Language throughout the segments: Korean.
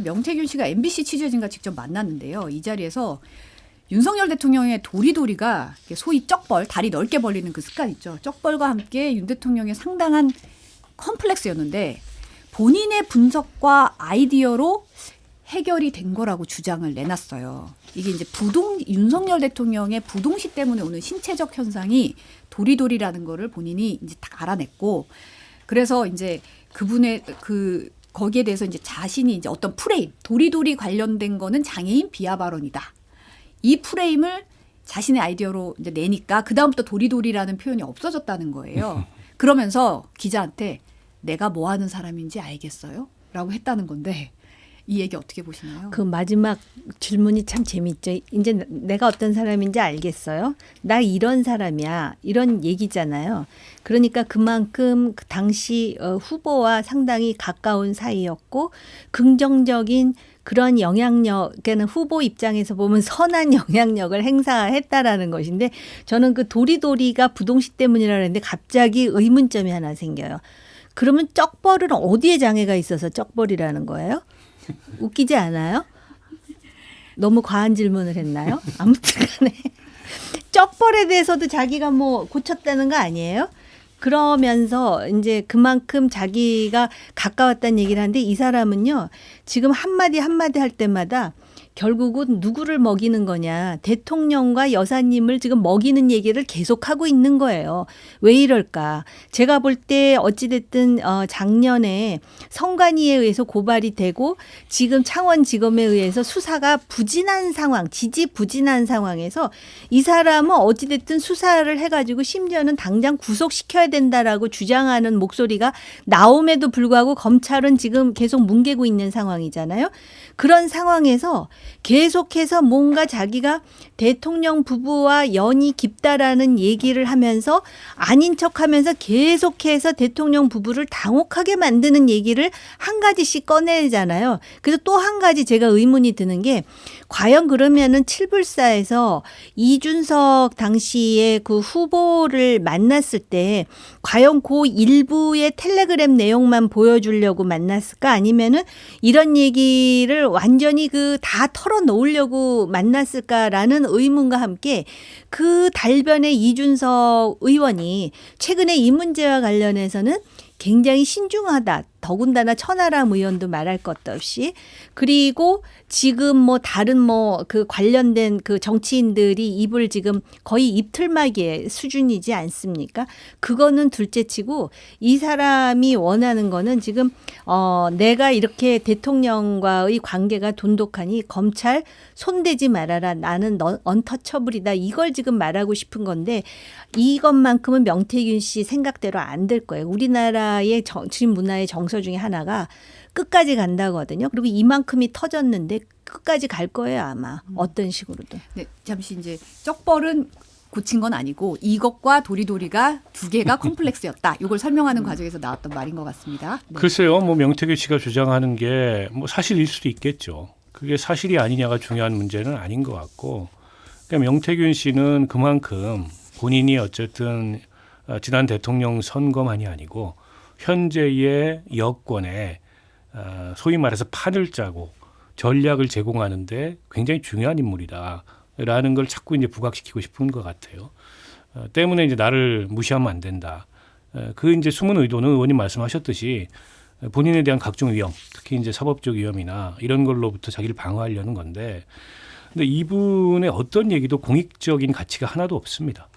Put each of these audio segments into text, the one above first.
명태균 씨가 MBC 취재진과 직접 만났는데요. 이 자리에서 윤석열 대통령의 도리도리가 소위 쩍벌, 다리 넓게 벌리는 그 습관 있죠. 쩍벌과 함께 윤 대통령의 상당한 컴플렉스였는데 본인의 분석과 아이디어로 해결이 된 거라고 주장을 내놨어요. 이게 이제 윤석열 대통령의 부동시 때문에 오는 신체적 현상이 도리도리라는 거를 본인이 이제 다 알아냈고, 그래서 이제 그분의 거기에 대해서 이제 자신이 이제 어떤 프레임, 도리도리 관련된 거는 장애인 비하 발언이다. 이 프레임을 자신의 아이디어로 이제 내니까 그다음부터 도리도리라는 표현이 없어졌다는 거예요. 그러면서 기자한테 내가 뭐 하는 사람인지 알겠어요? 라고 했다는 건데 이 얘기 어떻게 보시나요? 그 마지막 질문이 참 재밌죠. 이제 내가 어떤 사람인지 알겠어요? 나 이런 사람이야. 이런 얘기잖아요. 그러니까 그만큼 그 당시 후보와 상당히 가까운 사이였고 긍정적인 그런 영향력, 그러니까 후보 입장에서 보면 선한 영향력을 행사했다라는 것인데 저는 그 도리도리가 부동시 때문이라고 했는데 갑자기 의문점이 하나 생겨요. 그러면 쩍벌은 어디에 장애가 있어서 쩍벌이라는 거예요? 웃기지 않아요? 너무 과한 질문을 했나요? 아무튼 간에 쩍벌에 대해서도 자기가 뭐 고쳤다는 거 아니에요? 그러면서 이제 그만큼 자기가 가까웠다는 얘기를 하는데 이 사람은요. 지금 한마디 한마디 할 때마다 결국은 누구를 먹이는 거냐. 대통령과 여사님을 지금 먹이는 얘기를 계속하고 있는 거예요. 왜 이럴까. 제가 볼 때 어찌됐든 작년에 성관위에 의해서 고발이 되고 지금 창원지검에 의해서 수사가 부진한 상황, 지지부진한 상황에서 이 사람은 어찌됐든 수사를 해가지고 심지어는 당장 구속시켜야 된다라고 주장하는 목소리가 나옴에도 불구하고 검찰은 지금 계속 뭉개고 있는 상황이잖아요. 그런 상황에서 계속해서 뭔가 자기가 대통령 부부와 연이 깊다라는 얘기를 하면서 아닌 척하면서 계속해서 대통령 부부를 당혹하게 만드는 얘기를 한 가지씩 꺼내잖아요. 그래서 또 한 가지 제가 의문이 드는 게 과연 그러면은 칠불사에서 이준석 당시에 그 후보를 만났을 때 과연 그 일부의 텔레그램 내용만 보여주려고 만났을까 아니면은 이런 얘기를 완전히 다 털어놓으려고 만났을까라는 의문과 함께 그 달변의 이준석 의원이 최근에 이 문제와 관련해서는 굉장히 신중하다. 더군다나 천하람 의원도 말할 것도 없이 그리고 지금 뭐 다른 그 관련된 그 정치인들이 입을 지금 거의 입틀막이의 수준이지 않습니까? 그거는 둘째치고 이 사람이 원하는 거는 지금 내가 이렇게 대통령과의 관계가 돈독하니 검찰 손대지 말아라. 나는 언터처블이다. 이걸 지금 말하고 싶은 건데 이것만큼은 명태균 씨 생각대로 안 될 거예요. 우리나라의 정치 문화의 정서 중에 하나가 끝까지 간다거든요. 그리고 이만큼이 터졌는데 끝까지 갈 거예요 아마. 어떤 식으로든. 네, 잠시 이제 쩍벌은 고친 건 아니고 이것과 도리도리가 두 개가 컴플렉스였다. 이걸 설명하는 과정에서 나왔던 말인 것 같습니다. 네. 글쎄요. 뭐 명태균 씨가 주장하는 게 뭐 사실일 수도 있겠죠. 그게 사실이 아니냐가 중요한 문제는 아닌 것 같고 그러니까 명태균 씨는 그만큼 본인이 어쨌든 지난 대통령 선거만이 아니고 현재의 여권에 소위 말해서 판을 짜고 전략을 제공하는데 굉장히 중요한 인물이다라는 걸 자꾸 이제 부각시키고 싶은 것 같아요. 때문에 이제 나를 무시하면 안 된다. 그 이제 숨은 의도는 의원님 말씀하셨듯이 본인에 대한 각종 위험, 특히 이제 사법적 위험이나 이런 걸로부터 자기를 방어하려는 건데, 근데 이분의 어떤 얘기도 공익적인 가치가 하나도 없습니다.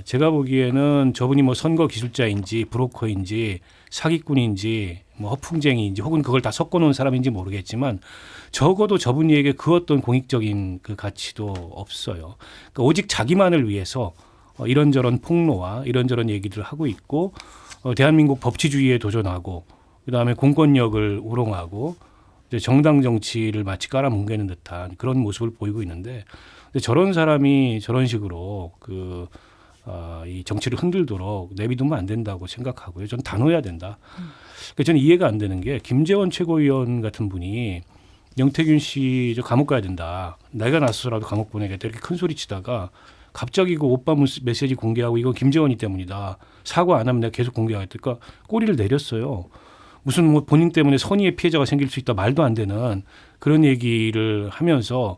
제가 보기에는 저분이 뭐 선거 기술자인지 브로커인지 사기꾼인지 뭐 허풍쟁이인지 혹은 그걸 다 섞어놓은 사람인지 모르겠지만 적어도 저분에게 그 어떤 공익적인 그 가치도 없어요. 그러니까 오직 자기만을 위해서 이런저런 폭로와 이런저런 얘기를 하고 있고 대한민국 법치주의에 도전하고 그다음에 공권력을 우롱하고 이제 정당 정치를 마치 깔아뭉개는 듯한 그런 모습을 보이고 있는데 저런 사람이 저런 식으로 이 정치를 흔들도록 내비두면 안 된다고 생각하고요. 전 단호해야 된다. 그러니까 저는 이해가 안 되는 게 김재원 최고위원 같은 분이 명태균 씨 저 감옥 가야 된다. 내가 나서서라도 감옥 보내겠다. 이렇게 큰 소리 치다가 갑자기 그 오빠 메시지 공개하고 이거 김재원이 때문이다. 사과 안 하면 내가 계속 공개하겠다. 그러니까 꼬리를 내렸어요. 무슨 뭐 본인 때문에 선의의 피해자가 생길 수 있다 말도 안 되는 그런 얘기를 하면서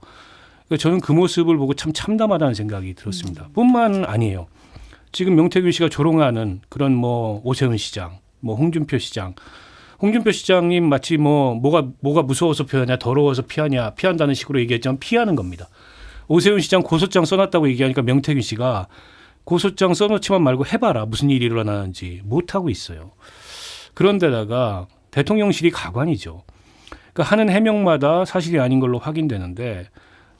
저는 그 모습을 보고 참 참담하다는 생각이 들었습니다. 뿐만 아니에요. 지금 명태균 씨가 조롱하는 그런 뭐 오세훈 시장, 뭐 홍준표 시장, 홍준표 시장님 마치 뭐가 무서워서 피하냐, 더러워서 피한다는 식으로 얘기했지만 피하는 겁니다. 오세훈 시장 고소장 써놨다고 얘기하니까 명태균 씨가 고소장 써놓지만 말고 해봐라 무슨 일이 일어나는지 못하고 있어요. 그런데다가 대통령실이 가관이죠. 그러니까 하는 해명마다 사실이 아닌 걸로 확인되는데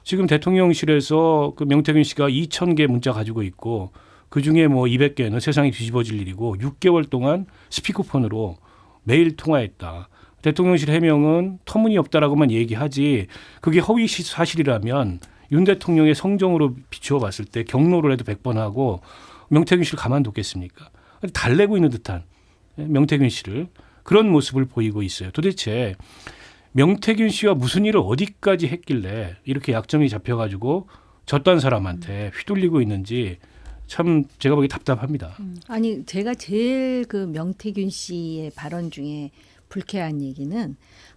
지금 대통령실에서 그 명태균 씨가 2,000개 문자 가지고 있고 그중에 뭐 200개는 세상이 뒤집어질 일이고 6개월 동안 스피커폰으로 매일 통화했다. 대통령실 해명은 터무니없다라고만 얘기하지 그게 허위 사실이라면 윤 대통령의 성정으로 비추어 봤을 때 경로를 해도 100번 하고 명태균 씨를 가만뒀겠습니까? 달래고 있는 듯한 명태균 씨를 그런 모습을 보이고 있어요. 도대체 명태균 씨와 무슨 일을 어디까지 했길래 이렇게 약점이 잡혀가지고 저딴 사람한테 휘둘리고 있는지 참 제가 보기 답답합니다. 아니 제가 제일 그 명태균 씨의 발언 중에 불쾌한 얘기는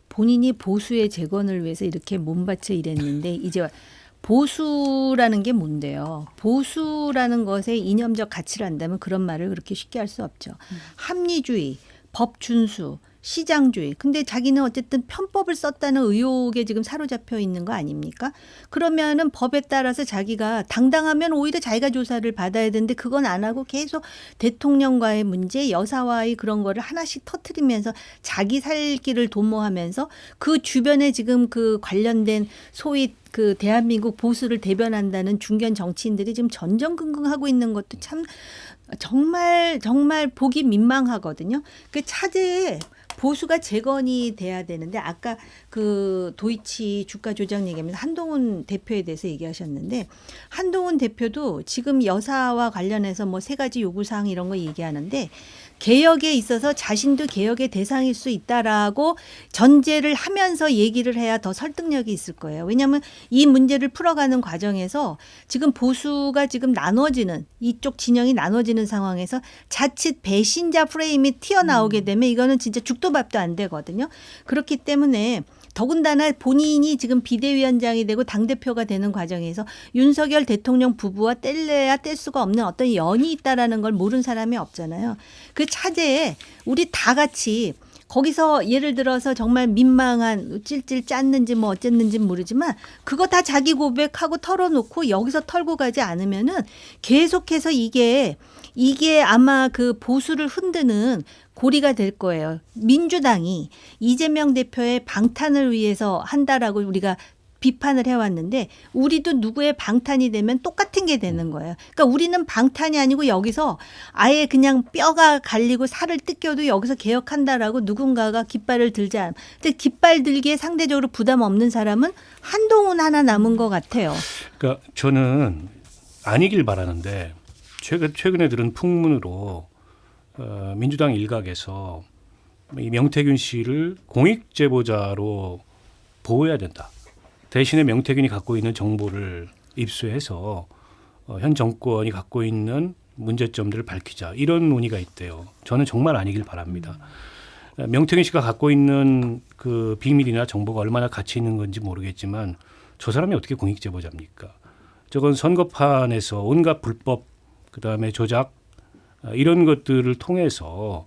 본인이 보수의 재건을 위해서 이렇게 몸바쳐 일했는데 이제 보수라는 게 뭔데요? 보수라는 것에 이념적 가치를 안다면 그런 말을 그렇게 쉽게 할 수 없죠. 합리주의, 법준수, 시장주의. 근데 자기는 어쨌든 편법을 썼다는 의혹에 지금 사로잡혀 있는 거 아닙니까? 그러면은 법에 따라서 자기가 당당하면 오히려 자기가 조사를 받아야 되는데 그건 안 하고 계속 대통령과의 문제, 여사와의 그런 거를 하나씩 터트리면서 자기 살 길을 도모하면서 그 주변에 지금 그 관련된 소위 그 대한민국 보수를 대변한다는 중견 정치인들이 지금 전전긍긍하고 있는 것도 참 정말 보기 민망하거든요. 그 차제에 보수가 재건이 돼야 되는데 아까 그 도이치 주가 조작 얘기하면서 한동훈 대표에 대해서 얘기하셨는데 한동훈 대표도 지금 여사와 관련해서 뭐 3가지 요구사항 이런 거 얘기하는데 개혁에 있어서 자신도 개혁의 대상일 수 있다라고 전제를 하면서 얘기를 해야 더 설득력이 있을 거예요. 왜냐하면 이 문제를 풀어가는 과정에서 지금 보수가 지금 나눠지는 이쪽 진영이 나눠지는 상황에서 자칫 배신자 프레임이 튀어나오게 되면 이거는 진짜 죽도 밥도 안 되거든요. 그렇기 때문에 더군다나 본인이 지금 비대위원장이 되고 당대표가 되는 과정에서 윤석열 대통령 부부와 뗄래야 뗄 수가 없는 어떤 연이 있다라는 걸 모르는 사람이 없잖아요. 그 차제에 우리 다 같이 거기서 예를 들어서 정말 민망한 찔찔 짰는지 뭐 어쨌는지 모르지만 그거 다 자기 고백하고 털어놓고 여기서 털고 가지 않으면은 계속해서 이게 아마 그 보수를 흔드는 고리가 될 거예요. 민주당이 이재명 대표의 방탄을 위해서 한다라고 우리가 비판을 해왔는데 우리도 누구의 방탄이 되면 똑같은 게 되는 거예요. 그러니까 우리는 방탄이 아니고 여기서 아예 그냥 뼈가 갈리고 살을 뜯겨도 여기서 개혁한다라고 누군가가 깃발을 들지 않으면 근데 깃발 들기에 상대적으로 부담 없는 사람은 한동훈 하나 남은 것 같아요. 그러니까 저는 아니길 바라는데 최근에 들은 풍문으로 민주당 일각에서 이 명태균 씨를 공익 제보자로 보호해야 된다. 대신에 명태균이 갖고 있는 정보를 입수해서 현 정권이 갖고 있는 문제점들을 밝히자. 이런 논의가 있대요. 저는 정말 아니길 바랍니다. 명태균 씨가 갖고 있는 그 비밀이나 정보가 얼마나 가치 있는 건지 모르겠지만 저 사람이 어떻게 공익 제보자입니까? 저건 선거판에서 온갖 불법 그다음에 조작 이런 것들을 통해서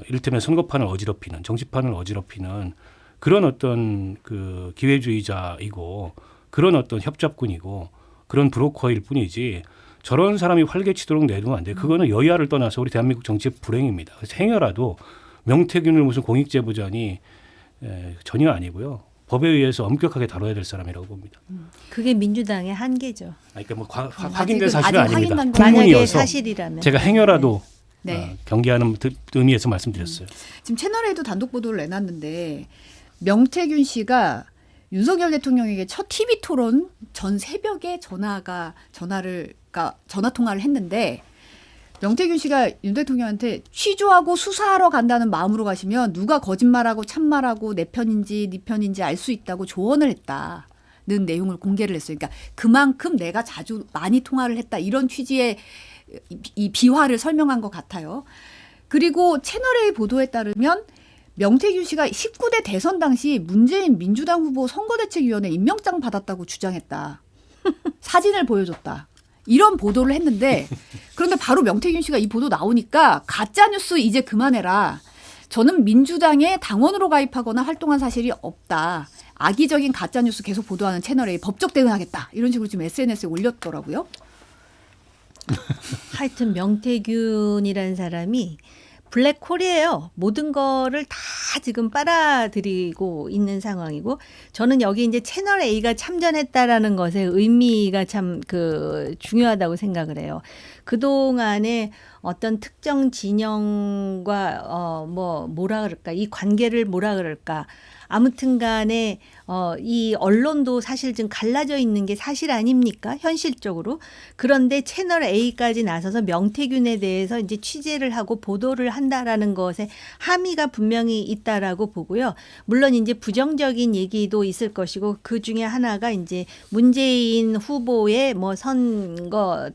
이를테면 선거판을 어지럽히는 정치판을 어지럽히는 그런 어떤 그 기회주의자이고 그런 어떤 협잡꾼이고 그런 브로커일 뿐이지 저런 사람이 활개치도록 내두면 안 돼요. 그거는 여야를 떠나서 우리 대한민국 정치의 불행입니다. 그래서 행여라도 명태균을 무슨 공익제보자니 전혀 아니고요. 법에 의해서 엄격하게 다뤄야 될 사람이라고 봅니다. 그게 민주당의 한계죠. 그러니까 뭐 확인된 사실은 아직 아닙니다. 확인된 만약에 풍문이어서 사실이라면 제가 행여라도 네. 경계하는 의미에서 말씀드렸어요. 지금 채널에도 단독 보도를 내놨는데 명태균 씨가 윤석열 대통령에게 첫 TV 토론 전 새벽에 전화 통화를 했는데 명태균 씨가 윤 대통령한테 취조하고 수사하러 간다는 마음으로 가시면 누가 거짓말하고 참말하고 내 편인지 네 편인지 알 수 있다고 조언을 했다는 내용을 공개를 했어요. 그러니까 그만큼 내가 많이 통화를 했다 이런 취지의 이 비화를 설명한 것 같아요. 그리고 채널A 보도에 따르면 명태균 씨가 19대 대선 당시 문재인 민주당 후보 선거대책위원회 임명장 받았다고 주장했다. 사진을 보여줬다. 이런 보도를 했는데 그런데 바로 명태균 씨가 이 보도 나오니까 가짜뉴스 이제 그만해라. 저는 민주당에 당원으로 가입하거나 활동한 사실이 없다. 악의적인 가짜뉴스 계속 보도하는 채널에 법적 대응하겠다. 이런 식으로 지금 SNS에 올렸더라고요. 하여튼 명태균이라는 사람이 블랙홀이에요. 모든 거를 다 지금 빨아들이고 있는 상황이고 저는 여기 이제 채널 A가 참전했다라는 것의 의미가 참 중요하다고 생각을 해요. 그동안에 어떤 특정 진영과 뭐라 그럴까 이 관계를 뭐라 그럴까 아무튼 간에 이 언론도 사실 좀 갈라져 있는 게 사실 아닙니까? 현실적으로. 그런데 채널 A까지 나서서 명태균에 대해서 이제 취재를 하고 보도를 한다라는 것에 함의가 분명히 있다라고 보고요. 물론 이제 부정적인 얘기도 있을 것이고 그 중에 하나가 이제 문재인 후보의 뭐 선거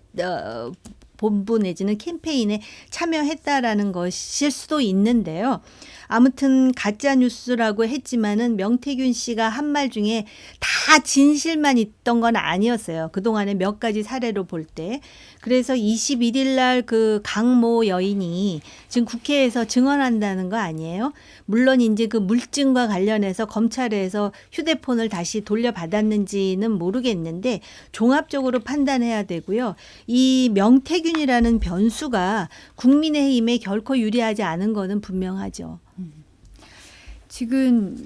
본부 내지는 캠페인에 참여했다라는 것일 수도 있는데요. 아무튼 가짜 뉴스라고 했지만은 명태균 씨가 한 말 중에 다 진실만 있던 건 아니었어요. 그동안에 몇 가지 사례로 볼 때. 그래서 21일 날 그 강모 여인이 지금 국회에서 증언한다는 거 아니에요? 물론 이제 그 물증과 관련해서 검찰에서 휴대폰을 다시 돌려받았는지는 모르겠는데 종합적으로 판단해야 되고요. 이 명태균이라는 변수가 국민의힘에 결코 유리하지 않은 거는 분명하죠. 지금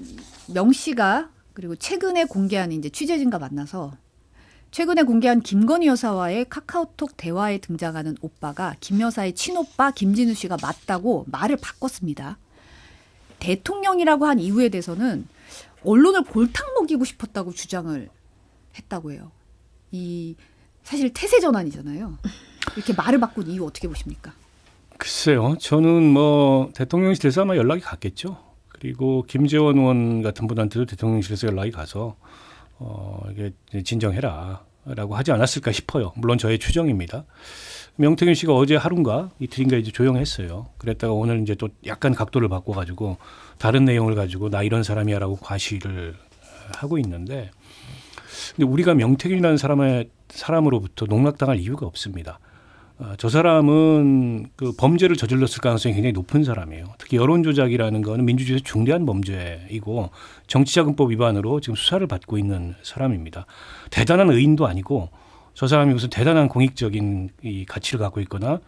명 씨가 그리고 최근에 공개한 이제 취재진과 만나서 최근에 공개한 김건희 여사와의 카카오톡 대화에 등장하는 오빠가 김 여사의 친오빠 김진우 씨가 맞다고 말을 바꿨습니다. 대통령이라고 한 이유에 대해서는 언론을 골탕 먹이고 싶었다고 주장을 했다고 해요. 이 사실 태세 전환이잖아요. 이렇게 말을 바꾼 이유 어떻게 보십니까? 글쎄요. 저는 뭐 대통령실에서 아마 연락이 갔겠죠. 그리고 김재원 의원 같은 분한테도 대통령실에서 연락이 가서 이게 진정해라라고 하지 않았을까 싶어요. 물론 저의 추정입니다. 명태균 씨가 어제 하루인가 이틀인가 이제 조용했어요. 그랬다가 오늘 이제 또 약간 각도를 바꿔가지고 다른 내용을 가지고 나 이런 사람이야라고 과시를 하고 있는데, 근데 우리가 명태균이라는 사람으로부터 농락당할 이유가 없습니다. 저 사람은 그 범죄를 저질렀을 가능성이 굉장히 높은 사람이에요. 특히 여론조작이라는 거는 민주주의에서 중대한 범죄이고 정치자금법 위반으로 지금 수사를 받고 있는 사람입니다. 대단한 의인도 아니고 저 사람이 무슨 대단한 공익적인 이 가치를 갖고 있거나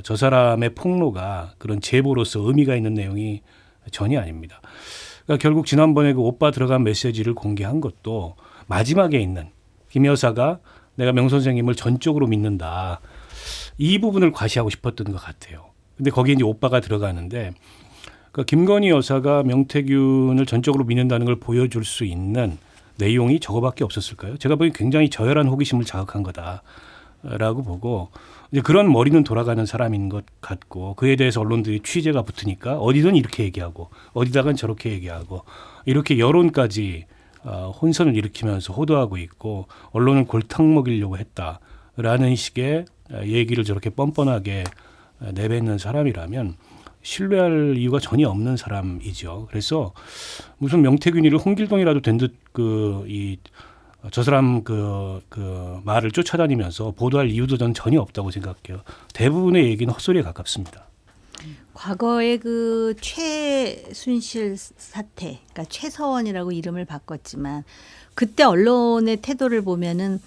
저 사람의 폭로가 그런 제보로서 의미가 있는 내용이 전혀 아닙니다. 그러니까 결국 지난번에 그 오빠 들어간 메시지를 공개한 것도 마지막에 있는 김 여사가 내가 명 선생님을 전적으로 믿는다. 이 부분을 과시하고 싶었던 것 같아요. 근데 거기에 이제 오빠가 들어가는데 그러니까 김건희 여사가 명태균을 전적으로 믿는다는 걸 보여줄 수 있는 내용이 저거밖에 없었을까요? 제가 보기엔 굉장히 저열한 호기심을 자극한 거다라고 보고 이제 그런 머리는 돌아가는 사람인 것 같고 그에 대해서 언론들이 취재가 붙으니까 어디든 이렇게 얘기하고 어디다간 저렇게 얘기하고 이렇게 여론까지 혼선을 일으키면서 호도하고 있고 언론을 골탕 먹이려고 했다라는 식의 얘기를 저렇게 뻔뻔하게 내뱉는 사람이라면 신뢰할 이유가 전혀 없는 사람이죠. 그래서 무슨 명태균이를 홍길동이라도 된 듯 저 사람 그 말을 쫓아다니면서 보도할 이유도 전 전혀 없다고 생각해요. 대부분의 얘기는 헛소리에 가깝습니다. 과거에 그 최순실 사태, 그러니까 최서원이라고 이름을 바꿨지만 그때 언론의 태도를 보면은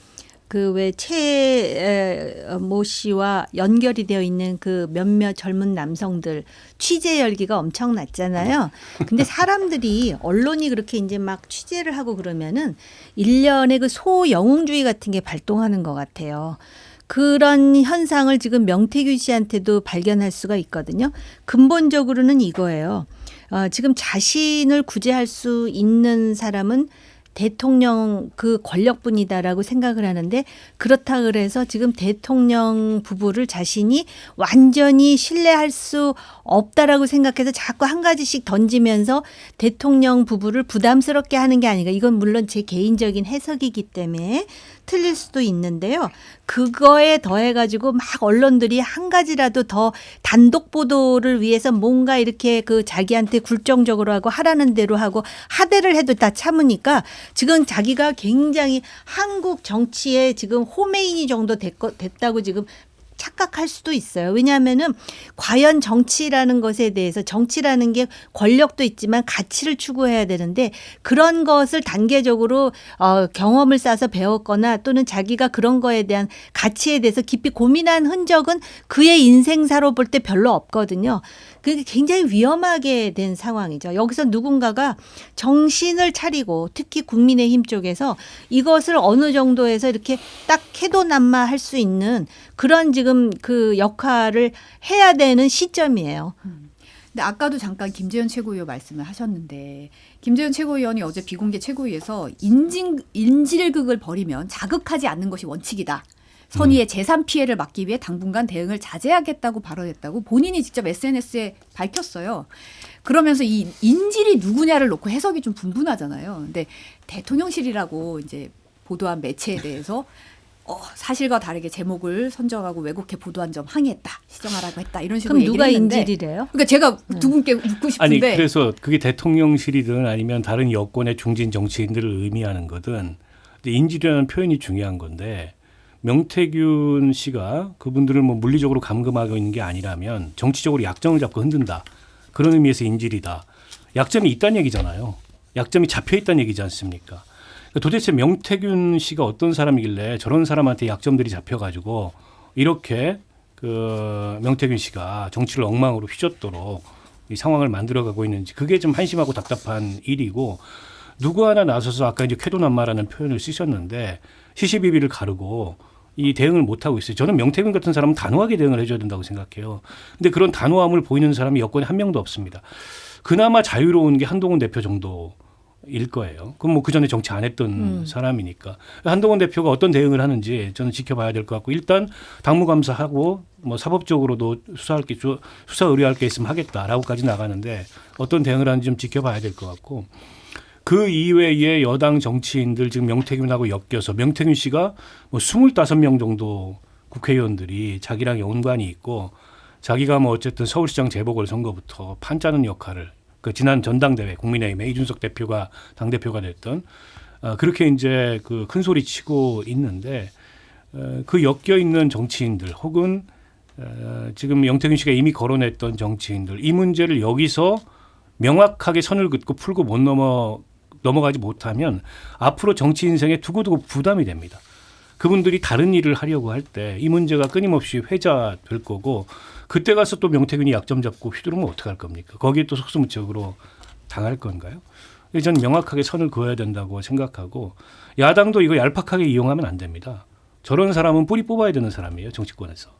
그 왜 최모 씨와 연결이 되어 있는 그 몇몇 젊은 남성들 취재 열기가 엄청났잖아요. 근데 사람들이 언론이 그렇게 이제 막 취재를 하고 그러면은 일련의 그 소영웅주의 같은 게 발동하는 것 같아요. 그런 현상을 지금 명태균 씨한테도 발견할 수가 있거든요. 근본적으로는 이거예요. 지금 자신을 구제할 수 있는 사람은 대통령 그 권력뿐이다라고 생각을 하는데 그렇다 그래서 지금 대통령 부부를 자신이 완전히 신뢰할 수 없다라고 생각해서 자꾸 한 가지씩 던지면서 대통령 부부를 부담스럽게 하는 게 아닌가. 이건 물론 제 개인적인 해석이기 때문에 틀릴 수도 있는데요. 그거에 더해가지고 막 언론들이 한 가지라도 더 단독 보도를 위해서 뭔가 이렇게 그 자기한테 굴종적으로 하고 하라는 대로 하고 하대를 해도 다 참으니까 지금 자기가 굉장히 한국 정치에 지금 호메인이 정도 됐다고 지금 착각할 수도 있어요. 왜냐하면은 과연 정치라는 것에 대해서 정치라는 게 권력도 있지만 가치를 추구해야 되는데 그런 것을 단계적으로 경험을 쌓아서 배웠거나 또는 자기가 그런 거에 대한 가치에 대해서 깊이 고민한 흔적은 그의 인생사로 볼 때 별로 없거든요. 그게 굉장히 위험하게 된 상황이죠. 여기서 누군가가 정신을 차리고 특히 국민의힘 쪽에서 이것을 어느 정도에서 이렇게 딱 해도남마할 수 있는 그런 지금 그 역할을 해야 되는 시점이에요. 근데 아까도 잠깐 김재현 최고위원 말씀을 하셨는데 김재현 최고위원이 어제 비공개 최고위에서 인질극을 벌이면 자극하지 않는 것이 원칙이다. 선의의 재산 피해를 막기 위해 당분간 대응을 자제하겠다고 발언했다고 본인이 직접 SNS에 밝혔어요. 그러면서 이 인질이 누구냐를 놓고 해석이 좀 분분하잖아요. 근데 대통령실이라고 이제 보도한 매체에 대해서 사실과 다르게 제목을 선정하고 왜곡해 보도한 점 항의했다. 시정하라고 했다. 이런 식으로 그럼 얘기를 누가 했는데 인질이래요? 그러니까 제가 두 분께 묻고 싶은데 아니 그래서 그게 대통령실이든 아니면 다른 여권의 중진 정치인들을 의미하는 거든 인질이라는 표현이 중요한 건데 명태균 씨가 그분들을 뭐 물리적으로 감금하고 있는 게 아니라면 정치적으로 약점을 잡고 흔든다. 그런 의미에서 인질이다. 약점이 있다는 얘기잖아요. 약점이 잡혀 있다는 얘기지 않습니까? 도대체 명태균 씨가 어떤 사람이길래 저런 사람한테 약점들이 잡혀가지고 이렇게 그 명태균 씨가 정치를 엉망으로 휘젓도록 이 상황을 만들어가고 있는지 그게 좀 한심하고 답답한 일이고 누구 하나 나서서 아까 이제 쾌도난마라는 표현을 쓰셨는데 시시비비를 가르고 이 대응을 못하고 있어요. 저는 명태균 같은 사람은 단호하게 대응을 해줘야 된다고 생각해요. 근데 그런 단호함을 보이는 사람이 여권에 한 명도 없습니다. 그나마 자유로운 게 한동훈 대표 정도일 거예요. 그럼 뭐 그전에 정치 안 했던 사람이니까. 한동훈 대표가 어떤 대응을 하는지 저는 지켜봐야 될 것 같고 일단 당무감사하고 뭐 사법적으로도 수사 의뢰할 게 있으면 하겠다라고까지 나가는데 어떤 대응을 하는지 좀 지켜봐야 될 것 같고 그 이외의 여당 정치인들 지금 명태균하고 엮여서 명태균 씨가 뭐 25명 정도 국회의원들이 자기랑 연관이 있고 자기가 뭐 어쨌든 서울시장 재보궐선거부터 판 짜는 역할을 그 지난 전당대회 국민의힘의 이준석 대표가 당대표가 됐던 그렇게 이제 그 큰 소리 치고 있는데 그 엮여 있는 정치인들 혹은 지금 명태균 씨가 이미 거론했던 정치인들 이 문제를 여기서 명확하게 선을 긋고 풀고 못 넘어가지 못하면 앞으로 정치 인생에 두고두고 부담이 됩니다. 그분들이 다른 일을 하려고 할 때 이 문제가 끊임없이 회자될 거고 그때 가서 또 명태균이 약점 잡고 휘두르면 어떡할 겁니까? 거기에 또 속수무책으로 당할 건가요? 저는 명확하게 선을 그어야 된다고 생각하고 야당도 이거 얄팍하게 이용하면 안 됩니다. 저런 사람은 뿌리 뽑아야 되는 사람이에요. 정치권에서.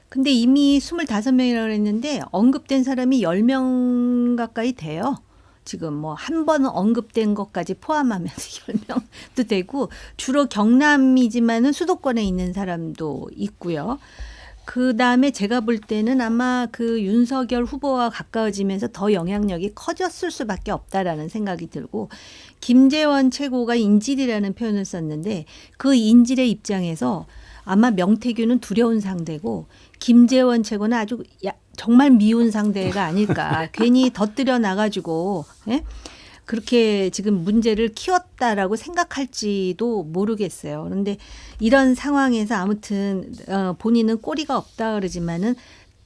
근데 이미 25명이라고 했는데 언급된 사람이 10명 가까이 돼요. 지금 뭐 한 번 언급된 것까지 포함하면서 10명도 되고 주로 경남이지만은 수도권에 있는 사람도 있고요. 그다음에 제가 볼 때는 아마 그 윤석열 후보와 가까워지면서 더 영향력이 커졌을 수밖에 없다라는 생각이 들고 김재원 최고가 인질이라는 표현을 썼는데 그 인질의 입장에서 아마 명태균은 두려운 상대고 김재원 최고는 아주 정말 미운 상대가 아닐까. 괜히 덧들여 나가지고 예? 그렇게 지금 문제를 키웠다라고 생각할지도 모르겠어요. 그런데 이런 상황에서 아무튼 본인은 꼬리가 없다 그러지만은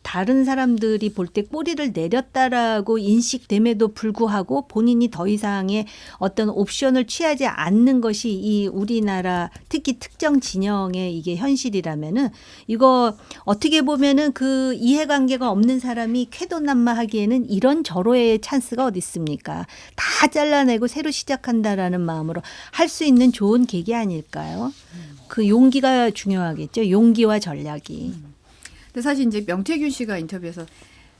다른 사람들이 볼 때 꼬리를 내렸다라고 인식됨에도 불구하고 본인이 더 이상의 어떤 옵션을 취하지 않는 것이 이 우리나라 특히 특정 진영의 이게 현실이라면은 이거 어떻게 보면은 그 이해관계가 없는 사람이 쾌도난마하기에는 이런 절호의 찬스가 어디 있습니까? 다 잘라내고 새로 시작한다라는 마음으로 할 수 있는 좋은 계기 아닐까요? 그 용기가 중요하겠죠. 용기와 전략이. 근데 사실 이제 명태균 씨가 인터뷰에서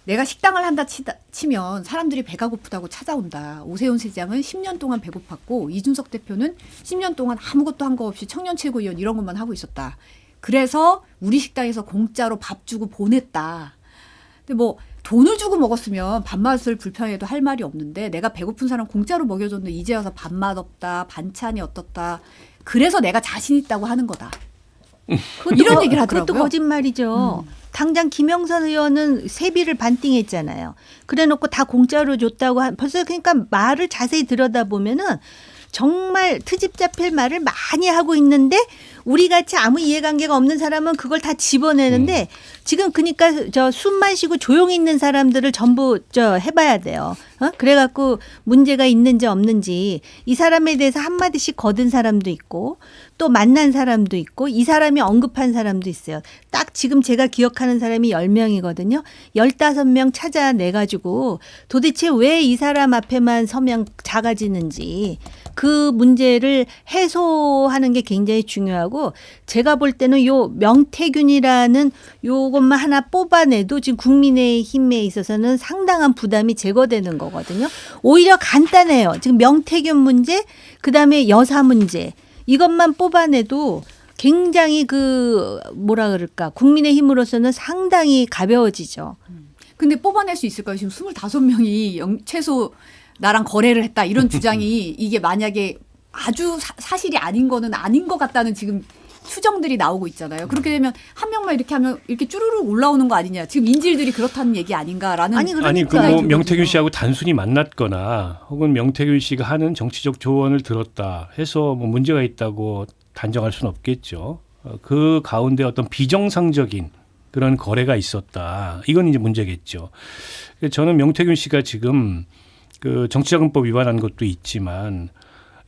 내가 식당을 한다 치면 사람들이 배가 고프다고 찾아온다. 오세훈 시장은 10년 동안 배고팠고 이준석 대표는 10년 동안 아무것도 한 거 없이 청년 최고위원 이런 것만 하고 있었다. 그래서 우리 식당에서 공짜로 밥 주고 보냈다. 근데 뭐 돈을 주고 먹었으면 밥맛을 불편해도 할 말이 없는데 내가 배고픈 사람 공짜로 먹여줬는데 이제 와서 밥맛 없다. 반찬이 어떻다. 그래서 내가 자신 있다고 하는 거다. 이런 얘기를 하더라고요. 그것도 거짓말이죠. 당장 김영선 의원은 세비를 반띵했잖아요. 그래놓고 다 공짜로 줬다고 벌써 그러니까 말을 자세히 들여다보면은 정말 트집 잡힐 말을 많이 하고 있는데 우리 같이 아무 이해관계가 없는 사람은 그걸 다 집어내는데 지금 그러니까 저 숨만 쉬고 조용히 있는 사람들을 전부 해봐야 돼요. 그래갖고 문제가 있는지 없는지 이 사람에 대해서 한마디씩 거둔 사람도 있고 또 만난 사람도 있고 이 사람이 언급한 사람도 있어요. 딱 지금 제가 기억하는 사람이 10명이거든요. 15명 찾아내가지고 도대체 왜 이 사람 앞에만 서면 작아지는지 그 문제를 해소하는 게 굉장히 중요하고 제가 볼 때는 요 명태균이라는 요것만 하나 뽑아내도 지금 국민의힘에 있어서는 상당한 부담이 제거되는 거거든요. 오히려 간단해요. 지금 명태균 문제, 그다음에 여사 문제 이것만 뽑아내도 굉장히 뭐라 그럴까 국민의힘으로서는 상당히 가벼워지죠. 근데 뽑아낼 수 있을까요? 지금 25명이 최소 나랑 거래를 했다 이런 주장이 이게 만약에 아주 사실이 아닌 거는 아닌 것 같다는 지금 추정들이 나오고 있잖아요. 그렇게 되면 한 명만 이렇게 하면 이렇게 쭈루룩 올라오는 거 아니냐. 지금 인질들이 그렇다는 얘기 아닌가라는. 아니 뭐 명태균 씨하고 단순히 만났거나 혹은 명태균 씨가 하는 정치적 조언을 들었다 해서 뭐 문제가 있다고 단정할 수는 없겠죠. 그 가운데 어떤 비정상적인 그런 거래가 있었다. 이건 이제 문제겠죠. 저는 명태균 씨가 지금 그 정치자금법 위반한 것도 있지만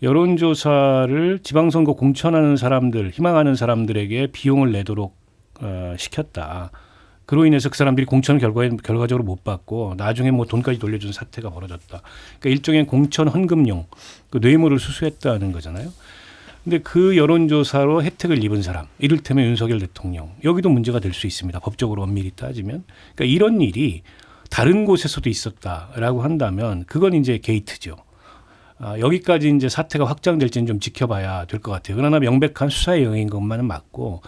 여론조사를 지방선거 공천하는 사람들, 희망하는 사람들에게 비용을 내도록 시켰다. 그로 인해서 그 사람들이 공천을 결과적으로 못 받고 나중에 뭐 돈까지 돌려준 사태가 벌어졌다. 그러니까 일종의 공천 헌금용 그 뇌물을 수수했다는 거잖아요. 근데 그 여론조사로 혜택을 입은 사람, 이를테면 윤석열 대통령, 여기도 문제가 될 수 있습니다. 법적으로 엄밀히 따지면. 그러니까 이런 일이 다른 곳에서도 있었다라고 한다면 그건 이제 게이트죠. 여기까지 이제 사태가 확장될지는 좀 지켜봐야 될 것 같아요. 그러나 명백한 수사의 영역인 것만은 맞고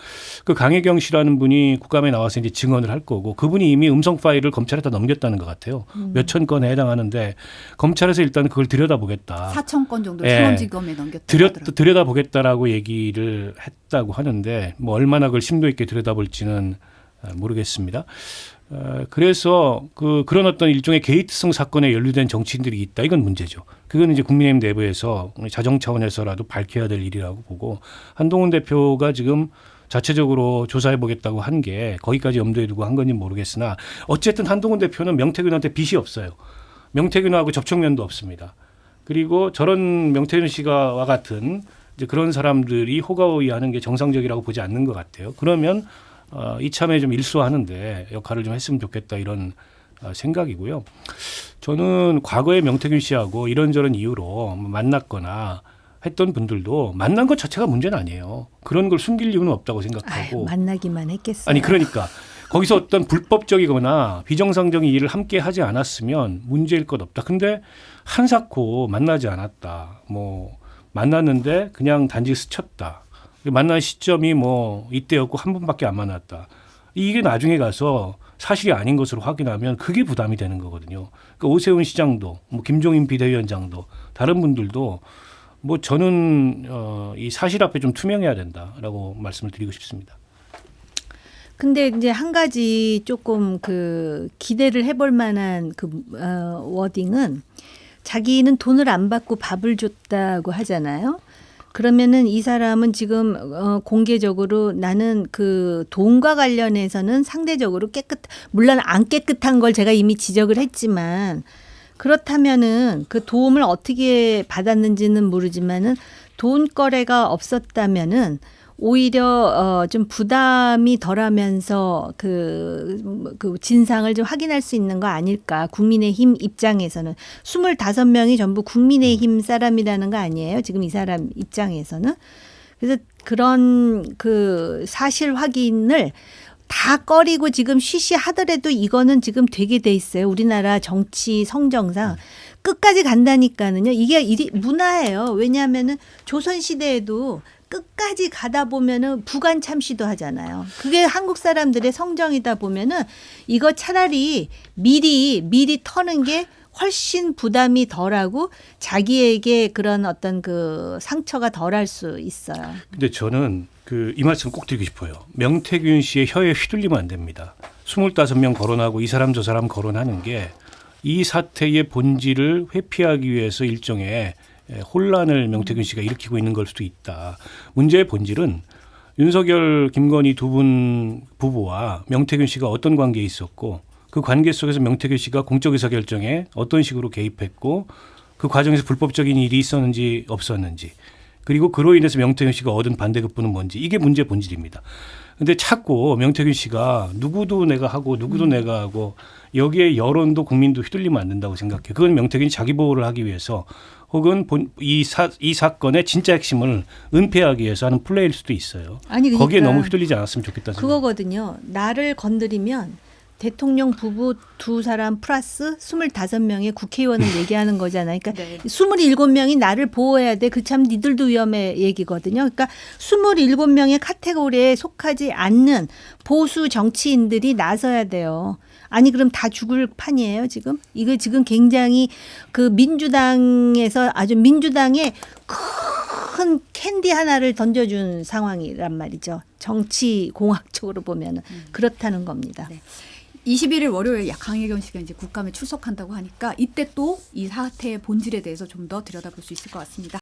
그 강혜경 씨라는 분이 국감에 나와서 이제 증언을 할 거고 그분이 이미 음성 파일을 검찰에다 넘겼다는 것 같아요. 몇천 건에 해당하는데 검찰에서 일단 그걸 들여다보겠다. 4천 건 정도 수원지검에 넘겼다. 들여다보겠다라고 얘기를 했다고 하는데 뭐 얼마나 그걸 심도 있게 들여다볼지는 모르겠습니다. 그래서 그런 어떤 일종의 게이트성 사건에 연루된 정치인들이 있다. 이건 문제죠. 그건 이제 국민의힘 내부에서 자정 차원에서라도 밝혀야 될 일이라고 보고 한동훈 대표가 지금 자체적으로 조사해 보겠다고 한 게 거기까지 염두에 두고 한 건지 모르겠으나 어쨌든 한동훈 대표는 명태균한테 빚이 없어요. 명태균하고 접촉면도 없습니다. 그리고 저런 명태균 씨와 같은 이제 그런 사람들이 호가호위하는 게 정상적이라고 보지 않는 것 같아요. 그러면 이참에 좀 일소하는데 역할을 좀 했으면 좋겠다 이런 생각이고요. 저는 과거에 명태균 씨하고 이런저런 이유로 만났거나 했던 분들도 만난 것 자체가 문제는 아니에요. 그런 걸 숨길 이유는 없다고 생각하고. 만나기만 했겠어요. 아니 그러니까 거기서 어떤 불법적이거나 비정상적인 일을 함께 하지 않았으면 문제일 것 없다. 근데 한사코 만나지 않았다. 뭐 만났는데 그냥 단지 스쳤다. 만난 시점이 뭐 이때였고 한 번밖에 안 만났다. 이게 나중에 가서 사실이 아닌 것으로 확인하면 그게 부담이 되는 거거든요. 그러니까 오세훈 시장도 뭐 김종인 비대위원장도 다른 분들도 뭐 저는 이 사실 앞에 좀 투명해야 된다라고 말씀을 드리고 싶습니다. 근데 이제 한 가지 조금 기대를 해볼 만한 워딩은 자기는 돈을 안 받고 밥을 줬다고 하잖아요. 그러면은 이 사람은 지금 공개적으로 나는 그 돈과 관련해서는 상대적으로 물론 안 깨끗한 걸 제가 이미 지적을 했지만 그렇다면은 그 도움을 어떻게 받았는지는 모르지만은 돈 거래가 없었다면은 오히려 좀 부담이 덜하면서 그 진상을 좀 확인할 수 있는 거 아닐까. 국민의힘 입장에서는 25명이 전부 국민의힘 사람이라는 거 아니에요. 지금 이 사람 입장에서는. 그래서 그런 그 사실 확인을 다 꺼리고 지금 쉬쉬하더라도 이거는 지금 되게 돼 있어요. 우리나라 정치 성정상 끝까지 간다니까는요. 이게 문화예요. 왜냐하면은 조선 시대에도 끝까지 가다 보면은 부관 참시도 하잖아요. 그게 한국 사람들의 성정이다 보면은 이거 차라리 미리 터는 게 훨씬 부담이 덜하고 자기에게 그런 어떤 그 상처가 덜할 수 있어요. 근데 저는 이 말씀 꼭 드리고 싶어요. 명태균 씨의 혀에 휘둘리면 안 됩니다. 25명 거론하고 이 사람 저 사람 거론하는 게 이 사태의 본질을 회피하기 위해서 일종의 혼란을 명태균 씨가 일으키고 있는 걸 수도 있다. 문제의 본질은 윤석열, 김건희 두 분 부부와 명태균 씨가 어떤 관계에 있었고 그 관계 속에서 명태균 씨가 공적 의사결정에 어떤 식으로 개입했고 그 과정에서 불법적인 일이 있었는지 없었는지 그리고 그로 인해서 명태균 씨가 얻은 반대급부는 뭔지 이게 문제의 본질입니다. 근데 자꾸 명태균 씨가 누구도 내가 하고 누구도 내가 하고 여기에 여론도 국민도 휘둘리면 안 된다고 생각해요. 그건 명태균이 자기 보호를 하기 위해서 혹은 이 사건의 진짜 핵심을 은폐하기 위해서 하는 플레이일 수도 있어요. 아니, 그러니까 거기에 너무 휘둘리지 않았으면 좋겠다는 생각. 그거거든요. 나를 건드리면 대통령 부부 두 사람 플러스 25명의 국회의원을 얘기하는 거잖아요. 그러니까 네. 27명이 나를 보호해야 돼. 그 참 니들도 위험해 얘기거든요. 그러니까 27명의 카테고리에 속하지 않는 보수 정치인들이 나서야 돼요. 아니 그럼 다 죽을 판이에요 지금? 이거 지금 굉장히 그 민주당에서 아주 민주당에 큰 캔디 하나를 던져준 상황이란 말이죠. 정치 공학적으로 보면은 그렇다는 겁니다. 네. 21일 월요일 강혜경 씨가 이제 국감에 출석한다고 하니까 이때 또 이 사태의 본질에 대해서 좀 더 들여다볼 수 있을 것 같습니다.